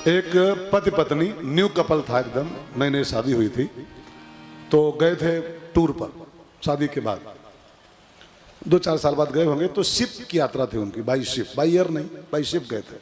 एक पति पत्नी न्यू कपल था, एकदम नई नई शादी हुई थी। तो गए थे टूर पर शादी के बाद, 2-4 साल बाद गए होंगे। तो शिप की यात्रा थी उनकी, बाई शिप, बाई एयर नहीं, बाई शिप गए थे।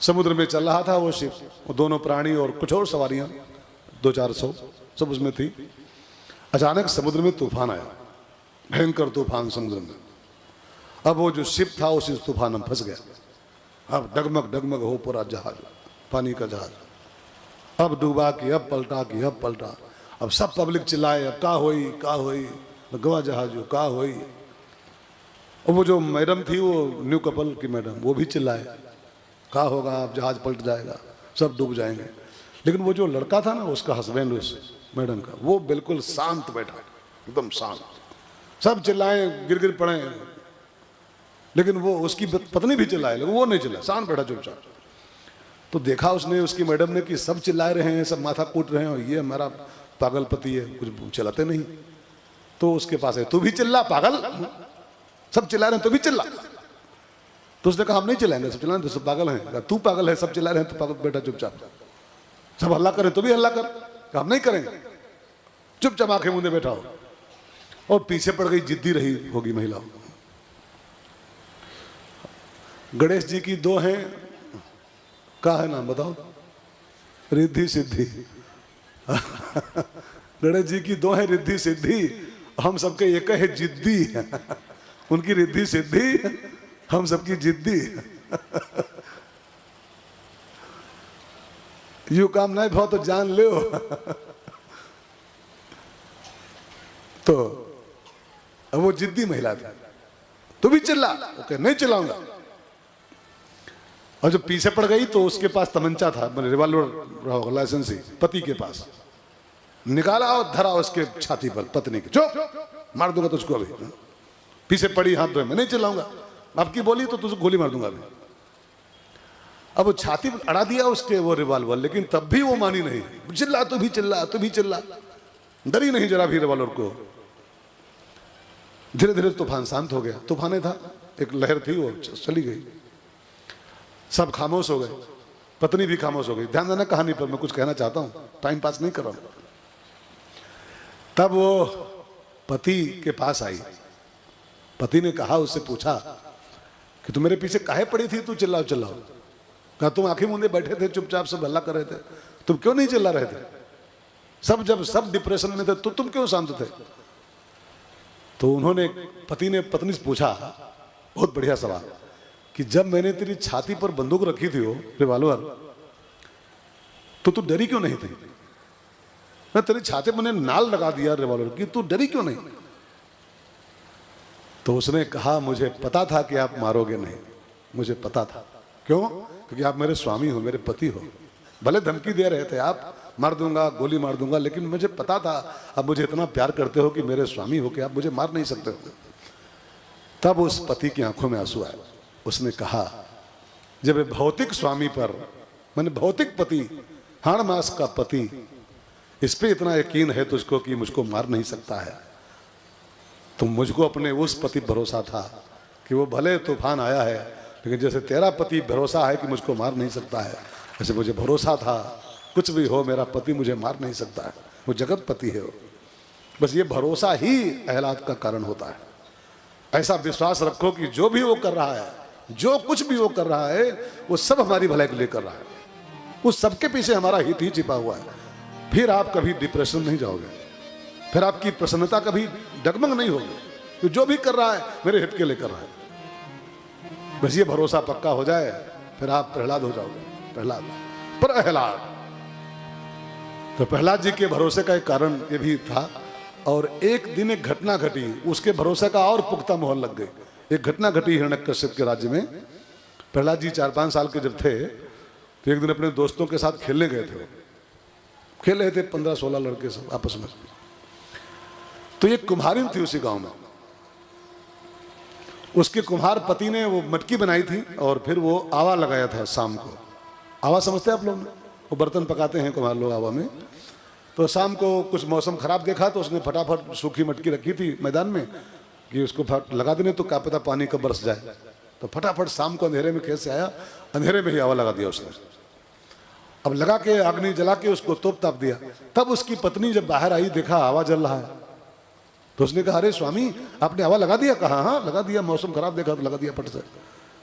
समुद्र में चल रहा था वो शिप, वो दोनों प्राणी और कुछ और सवारियां 200-400 सब उसमें थी। अचानक समुद्र में तूफान आया, भयंकर तूफान समुद्र में। अब वो जो शिप था उसी तूफान में फंस गया। अब डगमग डगमग हो पूरा जहाज, पानी का जहाज। अब डूबा कि अब पलटा कि अब पलटा। अब सब पब्लिक चिल्लाए, अब का होई गवा जहाज का होई। और वो जो मैडम थी, वो न्यू कपल की मैडम, वो भी चिल्लाए का होगा, अब जहाज पलट जाएगा, सब डूब जाएंगे। लेकिन वो जो लड़का था ना, उसका हस्बैंड उस मैडम का, वो बिल्कुल शांत बैठा, एकदम शांत। सब चिल्लाए, गिर गिर पड़े, लेकिन वो उसकी पत्नी भी चिल्लाए, लेकिन वो नहीं चिल्लाए, शांत बैठा चुपचाप। तो देखा उसने, उसकी मैडम ने, कि सब चिल्ला रहे हैं, सब माथा कूट रहे हैं, और ये हमारा पागल पति है, कुछ चिल्लाते नहीं। तो उसके पास है, तू भी चिल्ला पागल, सब चिल्ला रहे हैं, तू भी चिल्ला। तो उसने कहा हम नहीं चिल्लाएंगे, सब चिल्लाएंगे, तो सब पागल हैं। तू पागल है, सब चिल्ला रहे हैं, तो पागल बैठा चुपचाप। सब हल्ला करें तो भी हल्ला कर, हम नहीं करेंगे, चुपचाप आंखें मूंदे बैठा हो। और पीछे पड़ गई, जिद्दी रही होगी महिला। गणेश जी की 2 हैं, का है नाम बताओ? रिद्धि सिद्धि। गणेश जी की 2 है रिद्धि सिद्धि, हम सबके एक है जिद्दी। उनकी रिद्धि सिद्धि, हम सबकी जिद्दी। यू काम नहीं भाव तो जान लो। तो अब वो जिद्दी महिला थी। तू भी चिल्ला, ओके नहीं चिल्लाऊंगा। और जब पीछे पड़ गई तो उसके पास तमंचा था, रिवॉल्वर लाइसेंस ही, पति के पास। निकाला और धरा उसके छाती पर पत्नी के, चुप, मार दूंगा तुझको अभी। पीछे पड़ी, हाथ धोए, मैं नहीं चिल्लाऊंगा, आपकी बोली तो तुझको गोली मार दूंगा अभी। अब वो छाती पर अड़ा दिया उसके वो रिवॉल्वर, लेकिन तब भी वो मानी नहीं। चिल्ला, तू भी चिल्ला, तू भी चिल्ला, डरी नहीं जरा भी रिवॉल्वर को। धीरे धीरे तूफान शांत हो गया। तूफान था, एक लहर थी, वो चली गई। सब खामोश हो गए, पत्नी भी खामोश हो गई। ध्यान देना कहानी पर, मैं कुछ कहना चाहता हूं, टाइम पास नहीं कर रहा हूं। तब वो पति के पास आई। पति ने कहा, उससे पूछा कि तू मेरे पीछे काहे पड़ी थी, तू चिल्लाओ चिल्लाओ। कहा तुम आंखें मूंदे बैठे थे, चुपचाप सब हल्ला कर रहे थे, तुम क्यों नहीं चिल्ला रहे थे? जब सब डिप्रेशन में थे तो तुम क्यों शांत थे? तो उन्होंने, पति ने पत्नी से पूछा, बहुत बढ़िया सवाल, कि जब मैंने तेरी छाती पर बंदूक रखी थी, वो रिवॉल्वर, तो तू डरी क्यों नहीं थी? मैं तेरी छाती पर मैंने नाल लगा दिया रिवॉल्वर की, तू डरी क्यों नहीं? तो उसने कहा, मुझे पता था कि आप मारोगे नहीं, मुझे पता था। क्यों? क्योंकि आप मेरे स्वामी हो, मेरे पति हो। भले धमकी दे रहे थे आप, मार दूंगा, गोली मार दूंगा, लेकिन मुझे पता था आप मुझे इतना प्यार करते हो कि मेरे स्वामी हो कि आप मुझे मार नहीं सकते हो। तब उस पति की आंखों में आंसू आए। उसने कहा, जब भौतिक स्वामी पर, मैंने भौतिक पति, हाड़ मास का पति, इस पे इतना यकीन है तुझको कि मुझको मार नहीं सकता है, तो मुझको अपने उस पति भरोसा था कि वो भले तूफान आया है, लेकिन जैसे तेरा पति भरोसा है कि मुझको मार नहीं सकता है, ऐसे मुझे भरोसा था कुछ भी हो मेरा पति मुझे मार नहीं सकता है, वो जगत पति है। बस ये भरोसा ही अहलाद का कारण होता है। ऐसा विश्वास रखो कि जो भी वो कर रहा है, जो कुछ भी वो कर रहा है, वो सब हमारी भलाई के लिए कर रहा है। उस सबके पीछे हमारा हित ही छिपा हुआ है। फिर आप कभी डिप्रेशन नहीं जाओगे, फिर आपकी प्रसन्नता कभी डगमग नहीं होगी, तो जो भी कर रहा है मेरे हित के लिए कर रहा है। बस ये भरोसा पक्का हो जाए, फिर आप प्रहलाद हो जाओगे। प्रहलाद पर प्रहलाद, तो प्रहलाद जी के भरोसे का एक कारण ये भी था। और एक दिन एक घटना घटी, उसके भरोसे का और पुख्ता मोहर लग गई। एक घटना घटी हिरण्यकश्यप के राज्य में। प्रहलाद जी 4-5 साल के जब थे, तो एक दिन अपने दोस्तों के साथ खेलने गए थे। खेल रहे थे 15-16 लड़के सब आपस में। तो एक कुम्हारिन थी उसी गांव में, उसके कुम्हार पति ने वो मटकी बनाई थी और फिर वो आवा लगाया था शाम को। आवा समझते हैं आप लोग? वो बर्तन पकाते हैं कुम्हार लोग आवा में। तो शाम को कुछ मौसम खराब देखा तो उसने फटाफट सूखी मटकी रखी थी मैदान में कि उसको लगा देने तो क्या पता पानी कब बरस जाए। तो फटाफट शाम को अंधेरे में कैसे आया, अंधेरे में ही आवा लगा दिया उसने। अब लगा के अग्नि जला के उसको तोप ताप दिया। तब उसकी पत्नी जब बाहर आई, देखा हवा जल रहा है, तो उसने कहा अरे स्वामी आपने हवा लगा दिया? कहा हाँ लगा दिया, मौसम खराब देखा तो लगा दिया फट से।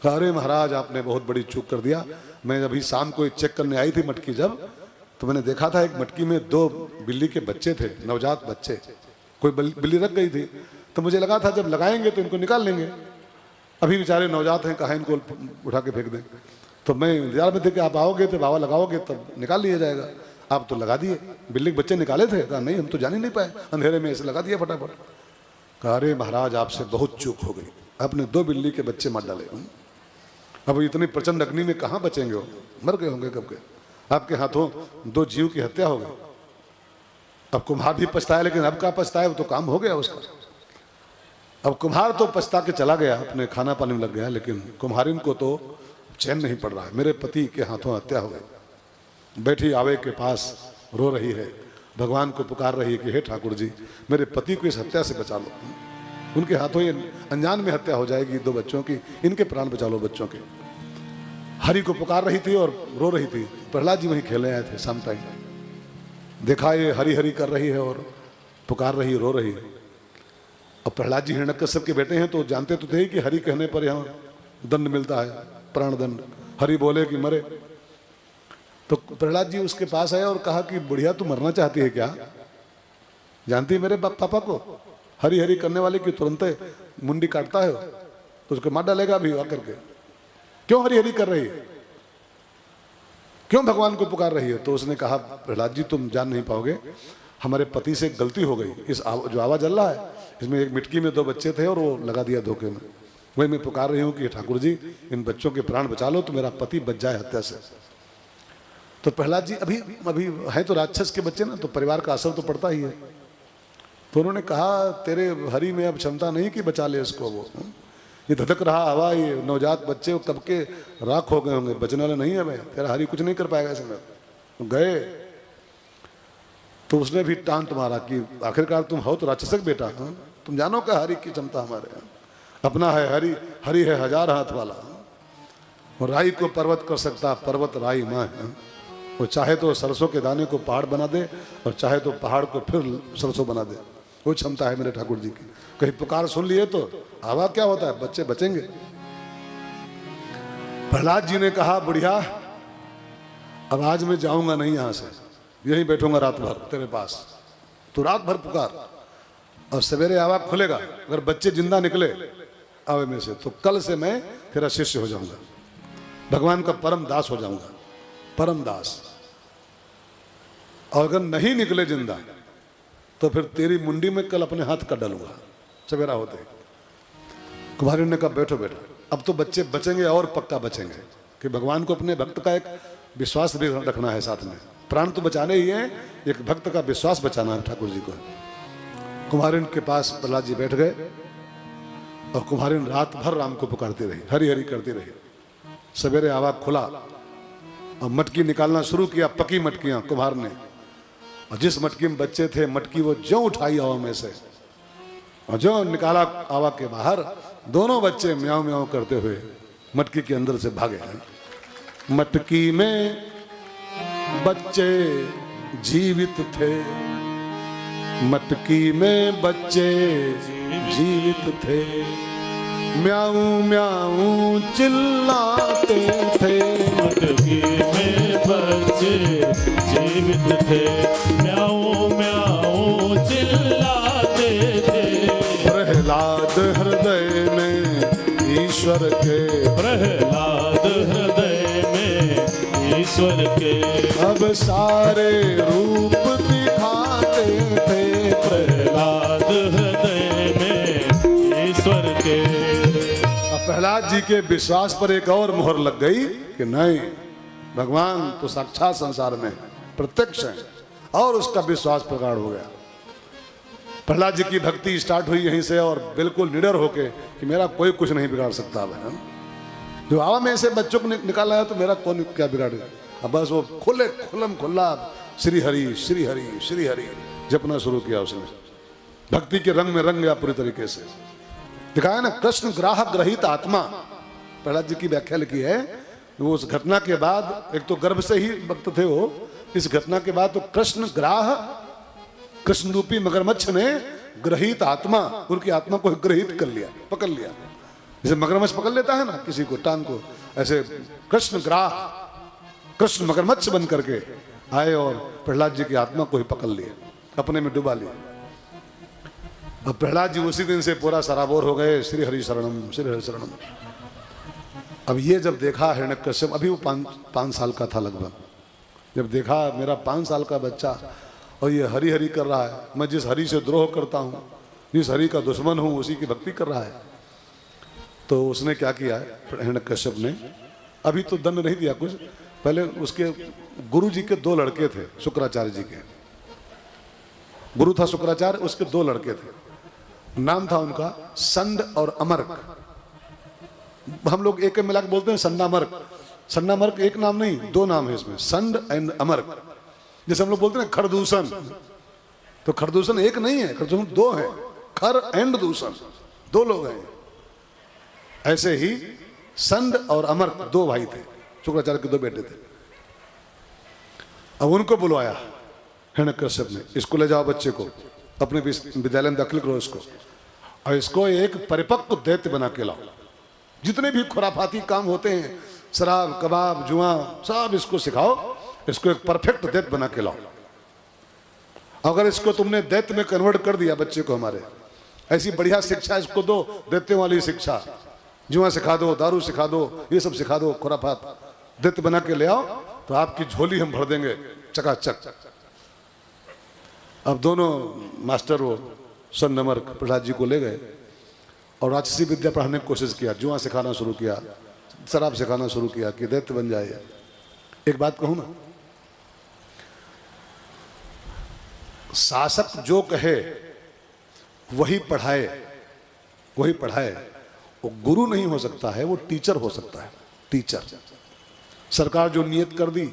कहा अरे महाराज आपने बहुत बड़ी चूक कर दिया, मैं अभी शाम को चेक करने आई थी मटकी जब, तो मैंने देखा था एक मटकी में 2 बिल्ली के बच्चे थे, नवजात बच्चे, कोई बिल्ली रख गई थी, तो मुझे लगा था जब लगाएंगे तो इनको निकाल लेंगे, अभी बेचारे नवजात हैं, कहाँ इनको उठा के फेंक दें। तो मैं इंतजार में थे कि आप आओगे तो बाबा लगाओगे तब निकाल लिया जाएगा, आप तो लगा दिए। बिल्ली के बच्चे निकाले थे? कहा नहीं हम तो जान ही नहीं पाए, अंधेरे में ऐसे लगा दिया फटाफट। कहा अरे महाराज आपसे बहुत चूक हो गई, आपने 2 बिल्ली के बच्चे मार डाले। अब इतनी प्रचंड अग्नि में कहाँ बचेंगे वो, मर गए होंगे कब के, आपके हाथों 2 जीव की हत्या हो गई। अब कुम्हार भी पछताया, लेकिन अब क्या पछताया, वो तो काम हो गया उसका। अब कुम्हार तो पछता के चला गया, अपने खाना पानी में लग गया, लेकिन कुम्हारिन को तो चैन नहीं पड़ रहा है, मेरे पति के हाथों हत्या हो गई। बैठी आवे के पास रो रही है, भगवान को पुकार रही है कि हे ठाकुर जी मेरे पति को इस हत्या से बचा लो, उनके हाथों ये अनजान में हत्या हो जाएगी 2 बच्चों की, इनके प्राण बचा लो बच्चों के। हरि को पुकार रही थी और रो रही थी। प्रहलाद जी वहीं खेलने आए थे शाम टाइम, देखा ये हरि हरि कर रही है और पुकार रही, रो रही है। अब प्रहलाद जी हिरण्यकश्यप के बेटे हैं तो जानते तो थे कि हरि कहने पर यहाँ दंड मिलता है, प्राण दंड, हरि बोले कि मरे। तो प्रहलाद जी उसके पास आए और कहा कि बुढ़िया तू मरना चाहती है क्या? जानती है मेरे पापा को, हरि हरि करने वाले की तुरंत मुंडी काटता है तो उसको मार डालेगा अभी आकर के, क्यों हरि हरि कर रही है, क्यों भगवान को पुकार रही है? तो उसने कहा प्रहलाद जी तुम जान नहीं पाओगे, हमारे पति से गलती हो गई, इस जो आवाज जल रहा है इसमें एक मिटकी में 2 बच्चे थे और वो लगा दिया धोखे में, वही मैं पुकार रही हूँ कि ठाकुर जी इन बच्चों के प्राण बचा लो तो मेरा पति बच जाए हत्या से। तो प्रहलाद जी अभी अभी है तो राक्षस के बच्चे ना, तो परिवार का असर तो पड़ता ही है। तो उन्होंने कहा तेरे हरि में अब क्षमता नहीं कि बचा ले इसको, वो ये धधक रहा हवा, ये नवजात बच्चे वो कब के राख हो गए होंगे, बचने वाले नहीं है, मैं तेरा हरि कुछ नहीं कर पाएगा इसमें। तो गए तो उसने भी टांट मारा कि आखिरकार तुम हो तो राक्षसक बेटा, हाँ? तुम जानो क्या हरि की क्षमता हमारे यहाँ, अपना है हरि, हरि है 1000 हाथ वाला, और राई को पर्वत कर सकता, पर्वत राई माँ है। वो चाहे तो सरसों के दाने को पहाड़ बना दे और चाहे तो पहाड़ को फिर सरसों बना दे, वो क्षमता है मेरे ठाकुर जी की। कहीं पुकार सुन लिए तो आवा क्या होता है, बच्चे बचेंगे। प्रहलाद जी ने कहा बुढ़िया अब आज मैं जाऊंगा नहीं यहाँ से, यहीं बैठूंगा रात भर तेरे पास, तो रात भर पुकार और सवेरे आवा खुलेगा, अगर बच्चे जिंदा निकले आवे में से तो कल से मैं तेरा शिष्य हो जाऊंगा, भगवान का परम दास हो जाऊंगा, परम दास। और अगर नहीं निकले जिंदा तो फिर तेरी मुंडी में कल अपने हाथ कर डालूंगा सवेरा होते। कुमारी ने कहा बैठो बेटा, अब तो बच्चे बचेंगे और पक्का बचेंगे कि भगवान को अपने भक्त का एक विश्वास भी रखना है साथ में, प्राण तो बचाने ही है, एक भक्त का विश्वास बचाना है ठाकुर जी को। कुमारिन के पास प्रहलाद जी बैठ गए और कुमारिन रात भर राम को पुकारती रही, हरि हरि करती रही। सवेरे आवा खुला और मटकी निकालना शुरू किया, पकी मटकियां कुम्हार ने, और जिस मटकी में बच्चे थे मटकी वो ज्यों उठाई हवा में से और जो निकाला आवा के बाहर, दोनों बच्चे म्याऊं म्याऊं करते हुए मटकी के अंदर से भागे। मटकी में बच्चे जीवित थे, मटकी में बच्चे जीवित थे, म्याऊं म्याऊं चिल्लाते थे, मटकी में बच्चे जीवित थे, म्याऊं म्याऊं चिल्लाते थे। प्रहलाद हृदय में ईश्वर के, प्रहलाद हृदय में ईश्वर के, अब सारे रूप दिखाते थे, प्रहलाद हृदय में ईश्वर के। प्रहलाद जी के विश्वास पर एक और मोहर लग गई कि नहीं भगवान तो साक्षात संसार में है, प्रत्यक्ष है, और उसका विश्वास प्रगाढ़ हो गया। प्रहलाद जी की भक्ति स्टार्ट हुई यहीं से और बिल्कुल निडर होके कि मेरा कोई कुछ नहीं बिगाड़ सकता है, जो आवा में से बच्चों को निकाला है तो मेरा कौन क्या बिगाड़ेगा। अब बस वो खुले खुलम खुल्ला श्री हरि श्री हरि श्री हरि जपना शुरू किया उसने, भक्ति के रंग में रंग गया पूरी तरीके से। दिखाया ना कृष्ण ग्राहक ग्रहित आत्मा, प्रहलाद जी की व्याख्या लिखी है वो उस घटना के बाद, एक तो गर्भ से ही भक्त थे वो, इस घटना के बाद तो कृष्ण ग्राह, कृष्ण रूपी मगरमच्छ ने ग्रहित आत्मा, उनकी आत्मा को ग्रहित कर लिया, पकड़ लिया। जैसे मगरमच्छ पकड़ लेता है ना किसी को टांग को, ऐसे कृष्ण ग्राह, कृष्ण मगरमच्छ बन करके आए और प्रहलाद जी की आत्मा को ही पकड़ लिया, अपने में डुबा लिया। अब प्रहलाद जी उसी दिन से पूरा सराबोर हो गए, श्री हरि शरणम, श्री हरि शरणम। अब ये जब देखा हिरण्यकश्यप, अभी वो पाँच साल का था लगभग, जब देखा मेरा 5 साल का बच्चा और ये हरि हरि कर रहा है, मैं जिस हरि से द्रोह करता हूँ, जिस हरि का दुश्मन हूँ, उसी की भक्ति कर रहा है, तो उसने क्या किया हिरण्यकश्यप ने, अभी तो दंड नहीं दिया कुछ, पहले उसके गुरु जी के 2 लड़के थे, शुक्राचार्य जी के गुरु था शुक्राचार्य, उसके 2 लड़के थे, नाम था उनका संड और अमर्क। हम लोग एक मिला के बोलते हैं संडामर्क। संडामर्क एक नाम नहीं, 2 नाम है इसमें, संड एंड अमर्क। जैसे हम लोग बोलते हैं खरदूषण, तो खरदूषण एक नहीं है, खरदूषण 2 है, खर एंड दूषण, 2 लोग हैं। ऐसे ही संड और अमर्क 2 भाई थे, शुक्राचार्य के 2 बेटे थे। अब उनको बुलवाया हिरण्यकश्यप ने, इसको ले जाओ बच्चे को, अपने विद्यालय में दाखिल करो इसको, और इसको एक परिपक्व दैत्य बना के लाओ। जितने भी खुराफाती काम होते हैं, शराब कबाब जुआ, सब इसको सिखाओ, इसको एक परफेक्ट दैत्य बना के लाओ। अगर इसको तुमने दैत्य में कन्वर्ट कर दिया बच्चे को हमारे, ऐसी बढ़िया शिक्षा इसको दो, दैत्यों वाली शिक्षा, जुआ सिखा दो, दारू सिखा दो, ये सब सिखा दो, खुराफात, दैत्य बना के ले आओ, तो आपकी झोली हम भर देंगे चकाचक। अब दोनों मास्टर वो संडमर्क प्रहलाद जी को ले गए और राक्षसी विद्या पढ़ाने की कोशिश किया, जुआ सिखाना शुरू किया, शराब सिखाना शुरू किया कि दैत्य बन जाए। एक बात कहूं ना, शासक जो कहे वही पढ़ाए, वही पढ़ाए, वो गुरु नहीं हो सकता है, वो टीचर हो सकता है, टीचर। सरकार जो नियत कर दी,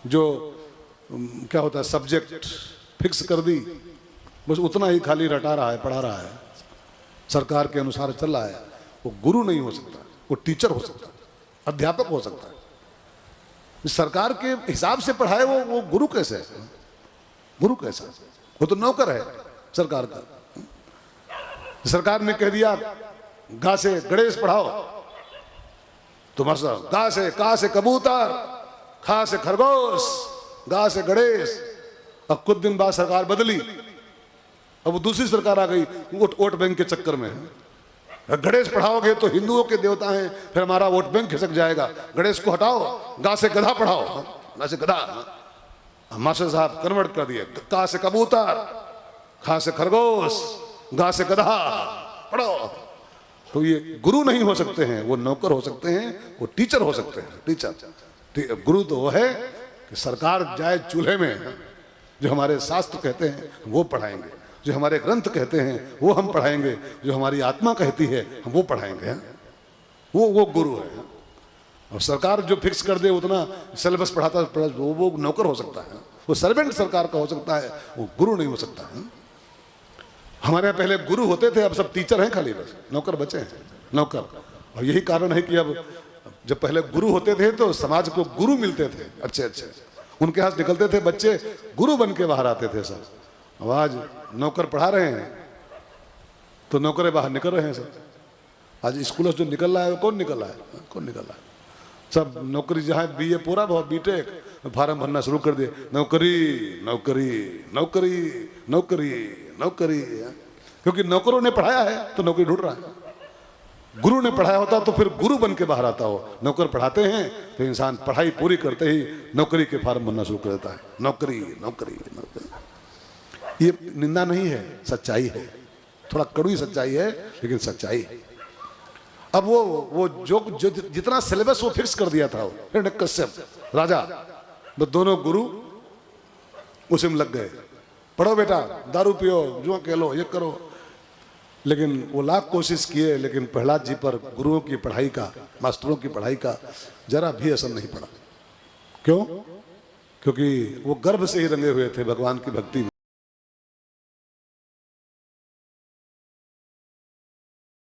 जो क्या होता है सब्जेक्ट फिक्स कर दी, बस उतना ही खाली रटा रहा है, पढ़ा रहा है, सरकार के अनुसार चल रहा है, वो गुरु नहीं हो सकता, वो टीचर हो सकता है, अध्यापक हो सकता है। सरकार के हिसाब से पढ़ाए वो गुरु कैसे है? गुरु कैसा? वो तो नौकर है सरकार का। सरकार ने कह दिया गा से गणेश पढ़ाओ, तो मसा गा से का से कबूतर, खा से खरगोश, गा से गणेश। अब कुछ दिन बाद सरकार बदली, अब वो दूसरी सरकार आ गई, वोट बैंक के चक्कर में। गणेश पढ़ाओगे तो हिंदुओं के देवता हैं, फिर हमारा वोट बैंक खिसक जाएगा, गणेश को हटाओ, गा से गधा पढ़ाओ, गा से गधा। मास्टर साहब कन्वर्ट कर दिए, का से कबूतर, खा से खरगोश, गा से गधा पढ़ो। तो ये गुरु नहीं हो सकते हैं, वो नौकर हो सकते हैं, वो टीचर हो सकते हैं, टीचर। गुरु तो वो है कि सरकार जाए चूल्हे में, जो हमारे शास्त्र कहते हैं वो पढ़ाएंगे, जो हमारे ग्रंथ कहते हैं वो हम पढ़ाएंगे, जो हमारी आत्मा कहती है हम वो पढ़ाएंगे। वो गुरु है। और सरकार जो फिक्स कर दे उतना सिलेबस पढ़ाता, वो नौकर हो सकता है, वो सर्वेंट सरकार का हो सकता है, वो गुरु नहीं हो सकता है। हमारे यहाँ पहले गुरु होते थे, अब सब टीचर हैं, खाली बस नौकर बचे हैं, नौकर। और यही कारण है कि अब जब पहले गुरु होते थे तो समाज को गुरु मिलते थे अच्छे अच्छे, उनके हाथ निकलते थे बच्चे, गुरु बन के बाहर आते थे सब। अब आज नौकर पढ़ा रहे हैं तो नौकरे बाहर निकल रहे हैं सब। आज स्कूलों से जो निकल रहा है कौन निकल रहा है? कौन निकल रहा है? सब नौकरी, जहाँ BA पूरा बहुत बीटेक, फार्म भरना शुरू कर दिए, नौकरी नौकरी नौकरी नौकरी नौकरी। क्योंकि नौकरों ने पढ़ाया है तो नौकरी ढूंढ रहा है। गुरु ने पढ़ाया होता तो फिर गुरु बन के बाहर आता हो। नौकर पढ़ाते हैं तो इंसान पढ़ाई पूरी करते ही नौकरी के फार्म भरना शुरू कर देता है, नौकरी नौकरी नौकरी। ये निंदा नहीं है, सच्चाई है, थोड़ा कड़वी सच्चाई है लेकिन सच्चाई है। अब वो जो जितना सिलेबस वो फिक्स कर दिया था हिरण्यकश्यप राजा, वो दोनों गुरु उसी में लग गए, पढ़ो बेटा, दारू पियो, जुआ खेलो, ये करो। लेकिन वो लाख कोशिश किए, लेकिन प्रहलाद जी पर गुरुओं की पढ़ाई का, मास्टरों की पढ़ाई का जरा भी असर नहीं पड़ा। क्यों? क्योंकि वो गर्भ से ही रंगे हुए थे भगवान की भक्ति में।